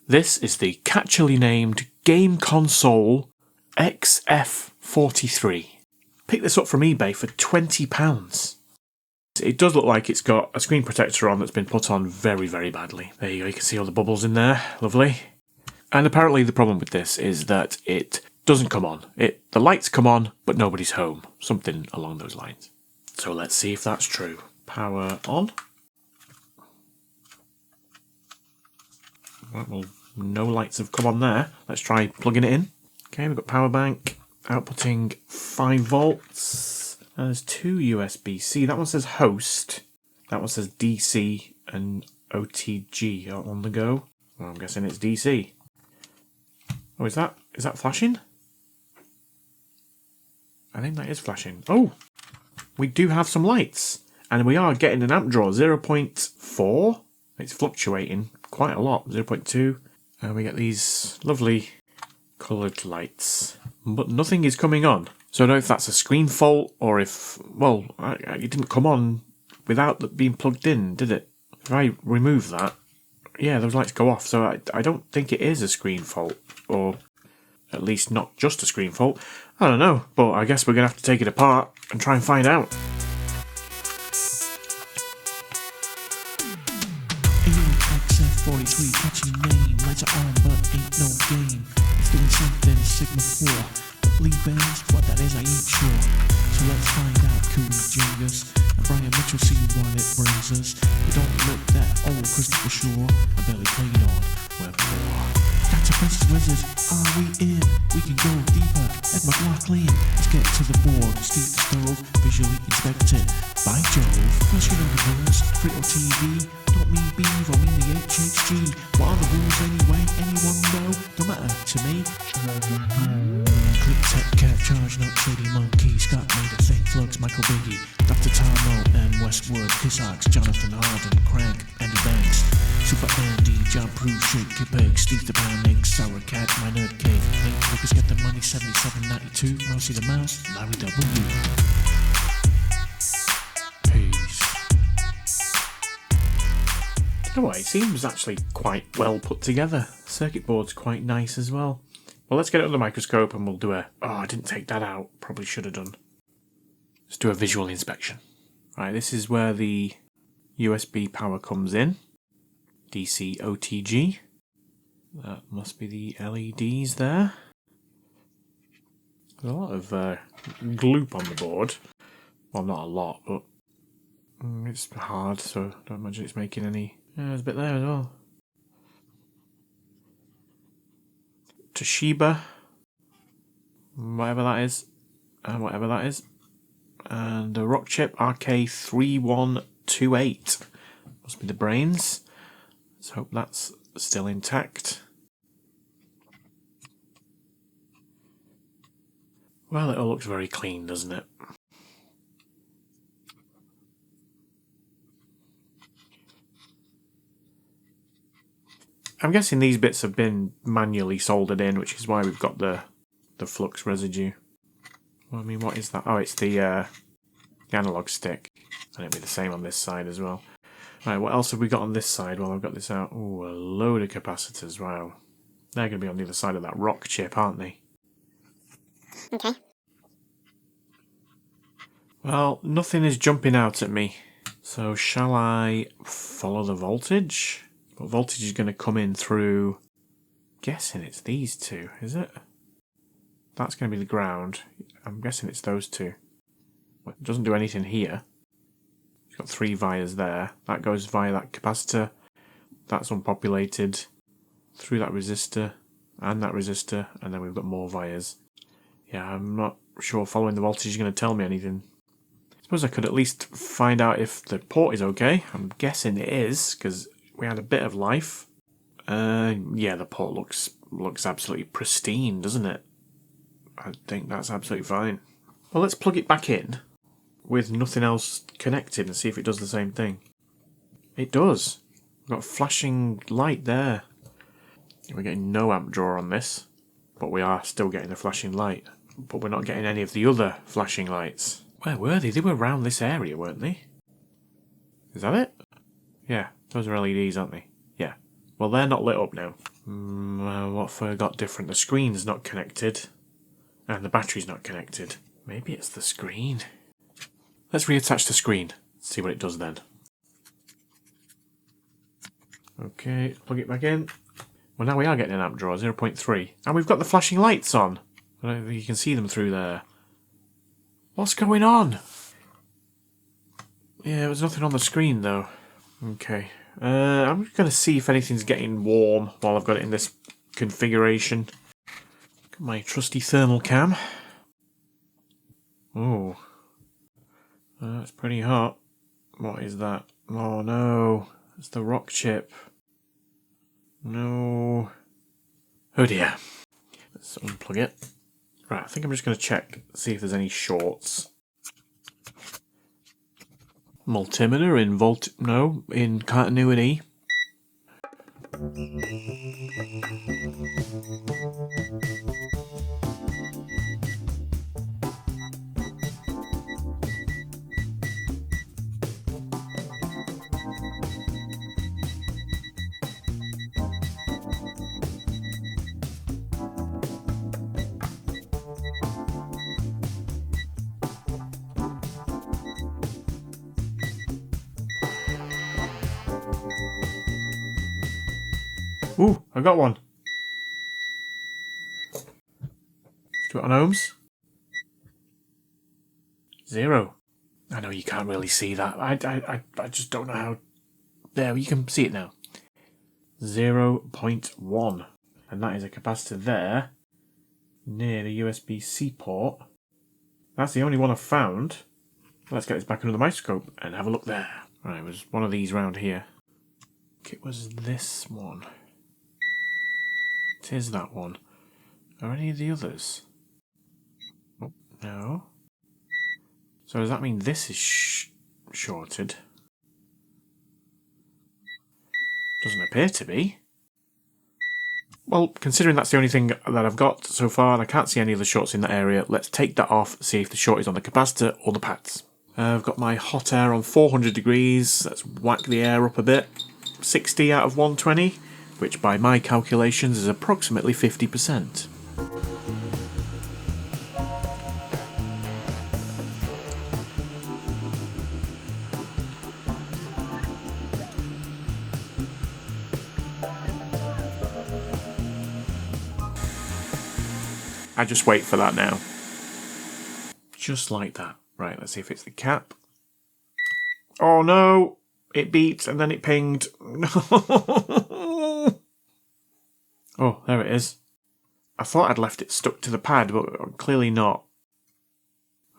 This is the catchily named Game Console XF43. Picked this up from eBay for £20. It does look like it's got a screen protector on that's been put on very, very badly. There you go, you can see all the bubbles in there. Lovely. And apparently the problem with this is that it doesn't come on. The lights come on, but nobody's home. Something along those lines. So let's see if that's true. Power on. Well, no lights have come on there. Let's try plugging it in. Okay, we've got power bank. Outputting 5 volts. There's 2 USB-C. That one says host. That one says DC and OTG on the go. Well, I'm guessing it's DC. Oh, is that flashing? I think that is flashing. Oh, we do have some lights. And we are getting an amp draw, 0.4. It's fluctuating quite a lot, 0.2. And we get these lovely coloured lights. But nothing is coming on. So I don't know if that's a screen fault or if, well, it didn't come on without being plugged in, did it? If I remove that, yeah, those lights go off. So I don't think it is a screen fault, or at least not just a screen fault. I don't know, but I guess we're going to have to take it apart and try and find out. XF43, catchy name, lights are on but ain't no game. It's doing something Sigma 4. Lee bands, what that is I ain't sure. So let's find out, Cooley Jingers and Brian Mitchell, see what it brings us. We don't look that old, Christopher Shore. I barely played on Web 4. That's a Princess Wizard, are we in? We can go deeper, Ed McLaughlin. Let's get to the board, steep the stove, visually inspect it. By Jove, first you know the rules, Frito TV. Don't mean beef, I mean the HHG. What are the rules anyway? Anyone know? Don't matter to me. Click, tech, cat, charge, not shady monkey. Scott made it, St. Flux, Michael Biggie, Dr. Tarmo and Westwood, Kissox, Jonathan Harden, Craig, Andy Banks, Super Andy, John Prue, Shake, Kid Big, Steve the Pound, Nick, Sour Cat, My Nerd Cave, Nate Lucas, Get the Money, 7792, Mousy the Mouse, Larry W. You know what, it seems actually quite well put together. Circuit board's quite nice as well. Well, let's get it under the microscope and we'll do a... Oh, I didn't take that out. Probably should have done. Let's do a visual inspection. Right, this is where the USB power comes in. DC OTG. That must be the LEDs there. There's a lot of gloop on the board. Well, not a lot, but it's hard, so I don't imagine it's making any... Yeah, there's a bit there as well. Toshiba, whatever that is, and whatever that is. And a rock chip RK3128. Must be the brains. Let's hope that's still intact. Well, it all looks very clean, doesn't it? I'm guessing these bits have been manually soldered in, which is why we've got the flux residue. Well, I mean, what is that? Oh, it's the analog stick. And it'll be the same on this side as well. Right, what else have we got on this side while I've got this out? Oh, a load of capacitors, wow. They're going to be on the other side of that rock chip, aren't they? Okay. Well, nothing is jumping out at me. So shall I follow the voltage? But voltage is going to come in through... Guessing it's these two, is it? That's going to be the ground. I'm guessing it's those two. It doesn't do anything here. It's got 3 vias there. That goes via that capacitor. That's unpopulated. Through that resistor. And that resistor. And then we've got more vias. Yeah, I'm not sure following the voltage is going to tell me anything. I suppose I could at least find out if the port is okay. I'm guessing it is, because we had a bit of life. Yeah, the port looks absolutely pristine, doesn't it? I think that's absolutely fine. Well, let's plug it back in with nothing else connected and see if it does the same thing. It does. We've got a flashing light there. We're getting no amp draw on this, but we are still getting a flashing light. But we're not getting any of the other flashing lights. Where were they? They were around this area, weren't they? Is that it? Yeah, those are LEDs, aren't they? Yeah. Well, they're not lit up now. What have I got different? The screen's not connected. And the battery's not connected. Maybe it's the screen. Let's reattach the screen. See what it does then. Okay, plug it back in. Well, now we are getting an amp draw, 0.3. And we've got the flashing lights on. I don't know if you can see them through there. What's going on? Yeah, there's nothing on the screen though. Okay. I'm going to see if anything's getting warm while I've got it in this configuration. Got my trusty thermal cam. Oh. That's pretty hot. What is that? Oh no. It's the rock chip. No. Oh dear. Let's unplug it. Right, I think I'm just going to check, see if there's any shorts. Multimeter in continuity. Ooh, I got one. Let's do it on ohms. 0. I know you can't really see that. I just don't know how. There, you can see it now. 0.1. And that is a capacitor there, near the USB-C port. That's the only one I've found. Let's get this back under the microscope and have a look there. Right, it was one of these round here. I think it was this one. It is that one. Are any of the others? Oh, no. So does that mean this is shorted? Doesn't appear to be. Well, considering that's the only thing that I've got so far and I can't see any of the shorts in that area, let's take that off, see if the short is on the capacitor or the pads. I've got my hot air on 400 degrees. Let's whack the air up a bit. 60 out of 120. Which by my calculations is approximately 50%. I just wait for that now. Just like that. Right, let's see if it's the cap. Oh no! It beeped and then it pinged. Oh, there it is. I thought I'd left it stuck to the pad, but clearly not.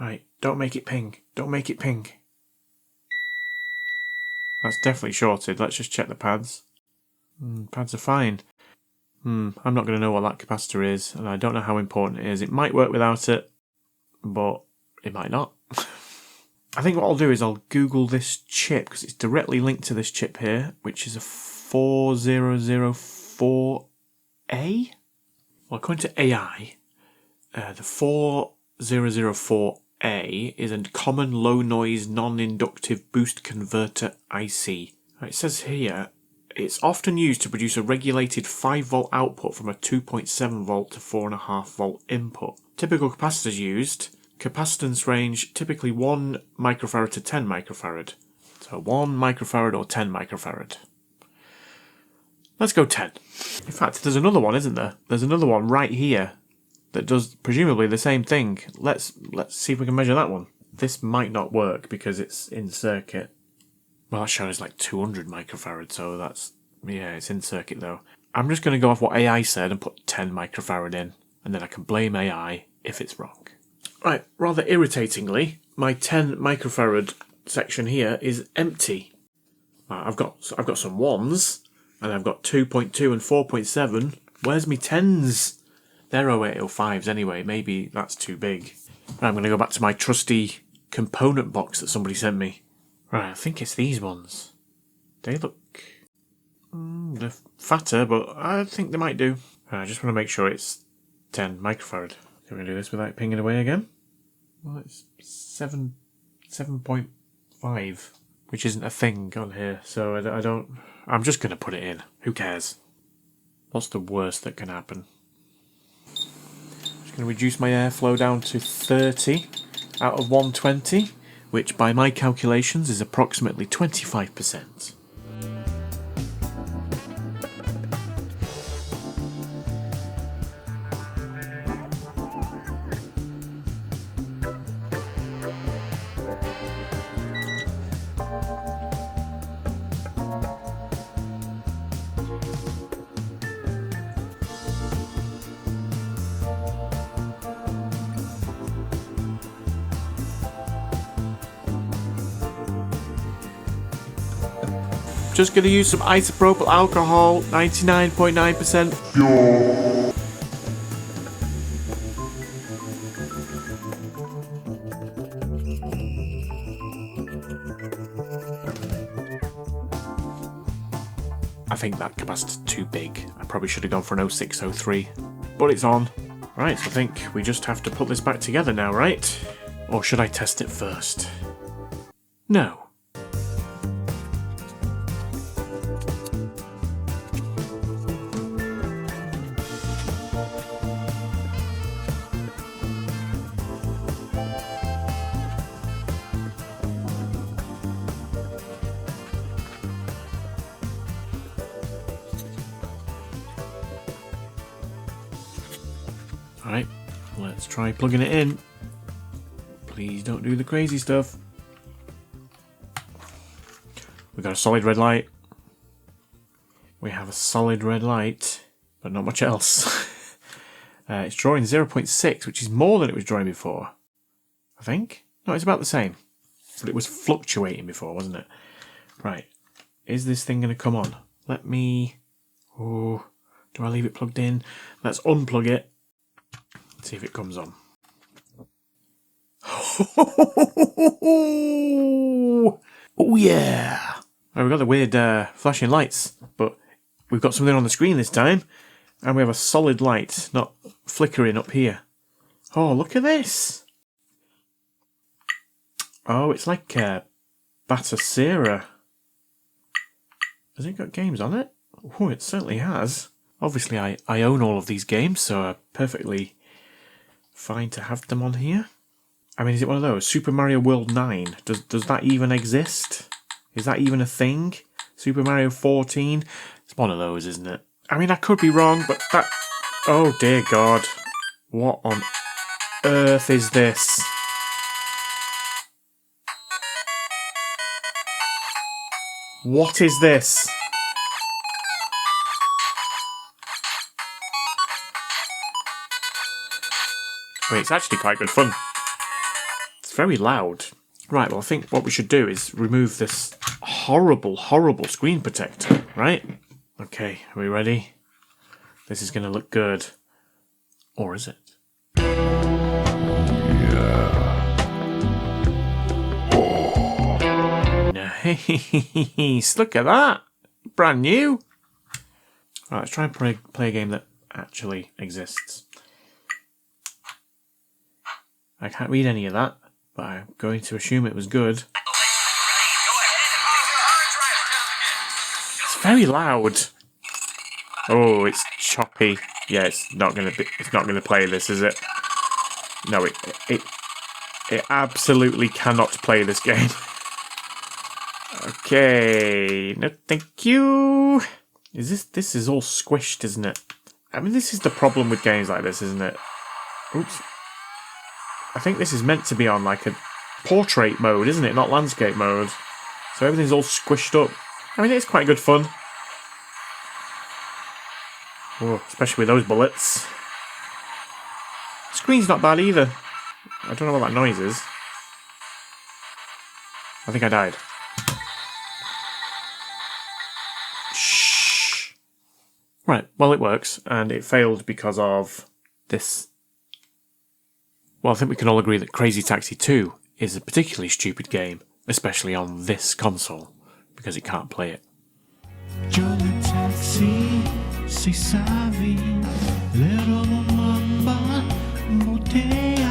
Right, don't make it ping. Don't make it ping. That's definitely shorted. Let's just check the pads. Pads are fine. I'm not going to know what that capacitor is, and I don't know how important it is. It might work without it, but it might not. I think what I'll do is I'll Google this chip, because it's directly linked to this chip here, which is a 4004A. Well, according to AI, the 4004A is a common low-noise, non-inductive boost converter IC. It says here, it's often used to produce a regulated 5-volt output from a 2.7 volt to 4.5 volt input. Typical capacitors used, capacitance range typically 1 microfarad to 10 microfarad. So 1 microfarad or 10 microfarad. Let's go 10. In fact, there's another one, isn't there? There's another one right here that does presumably the same thing. Let's see if we can measure that one. This might not work because it's in circuit. Well, that shows like 200 microfarad, so that's, yeah, it's in circuit though. I'm just going to go off what AI said and put 10 microfarad in, and then I can blame AI if it's wrong. Right, rather irritatingly, my 10 microfarad section here is empty. I've got some 1s, and I've got 2.2 and 4.7. Where's me 10s? They're 0805s anyway, maybe that's too big. Right, I'm going to go back to my trusty component box that somebody sent me. Right, I think it's these ones. They look... they're fatter, but I think they might do. Right, I just want to make sure it's 10 microfarad. Can we do this without pinging away again? Well, it's 7.5. which isn't a thing on here, so I don't... I'm just going to put it in. Who cares? What's the worst that can happen? Just going to reduce my airflow down to 30 out of 120, which by my calculations is approximately 25%. Just going to use some isopropyl alcohol, 99.9% pure. I think that capacitor's too big. I probably should have gone for an 0603, but it's on. Right, so I think we just have to put this back together now, right? Or should I test it first? No. Alright, let's try plugging it in. Please don't do the crazy stuff. We've got a solid red light. We have a solid red light, but not much else. It's drawing 0.6, which is more than it was drawing before. I think? No, it's about the same. But it was fluctuating before, wasn't it? Right. Is this thing going to come on? Let me... Oh, do I leave it plugged in? Let's unplug it. See if it comes on. Oh yeah! Right, we've got the weird flashing lights, but we've got something on the screen this time, and we have a solid light, not flickering up here. Oh, look at this! Oh, it's like Batacera. Has it got games on it? Oh, it certainly has. Obviously, I own all of these games, so I'm perfectly fine to have them on here. I mean, is it one of those? Super Mario World 9. Does that even exist? Is that even a thing? Super Mario 14? It's one of those, isn't it? I mean, I could be wrong, but that... Oh, dear God. What on earth is this? What is this? Wait, it's actually quite good fun. It's very loud. Right, well, I think what we should do is remove this horrible, horrible screen protector, right? Okay, are we ready? This is going to look good. Or is it? Nice! Look at that! Brand new! Right, let's try and play a game that actually exists. I can't read any of that, but I'm going to assume it was good. It's very loud. Oh, it's choppy. Yeah, it's not gonna play this, is it? No, it absolutely cannot play this game. Okay, no, thank you. This is all squished, isn't it? I mean, this is the problem with games like this, isn't it? Oops. I think this is meant to be on like a portrait mode, isn't it? Not landscape mode. So everything's all squished up. I mean, it's quite good fun. Oh, especially with those bullets. The screen's not bad either. I don't know what that noise is. I think I died. Shh. Right, well, it works, and it failed because of this. Well, I think we can all agree that Crazy Taxi 2 is a particularly stupid game, especially on this console, because it can't play it. Jolly taxi, sei sabe, little mamba, botei.